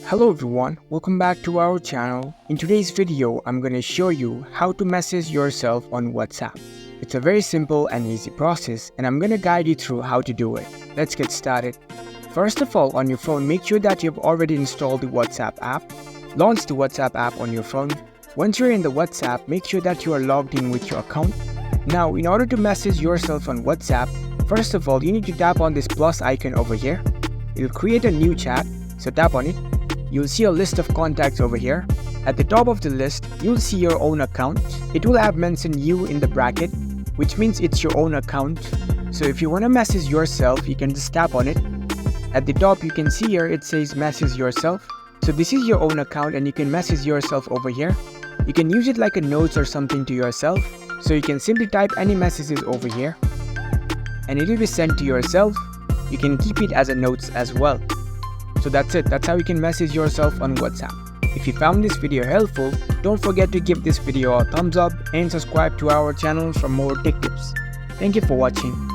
Hello everyone, welcome back to our channel. In today's video, I'm going to show you how to message yourself on WhatsApp. It's a very simple and easy process and I'm going to guide you through how to do it. Let's get started. First of all, on your phone, make sure that you've already installed the WhatsApp app. Launch the WhatsApp app on your phone. Once you're in the WhatsApp, make sure that you are logged in with your account. Now, in order to message yourself on WhatsApp, first of all, you need to tap on this plus icon over here. It'll create a new chat, so tap on it. You'll see a list of contacts over here. At the top of the list, you'll see your own account. It will have mentioned you in the bracket, which means it's your own account. So if you want to message yourself, you can just tap on it. At the top, you can see here it says message yourself. So this is your own account and you can message yourself over here. You can use it like a notes or something to yourself. So you can simply type any messages over here and it will be sent to yourself. You can keep it as a notes as well. So that's it. That's how you can message yourself on WhatsApp. If you found this video helpful, don't forget to give this video a thumbs up and subscribe to our channel for more tech tips. Thank you for watching.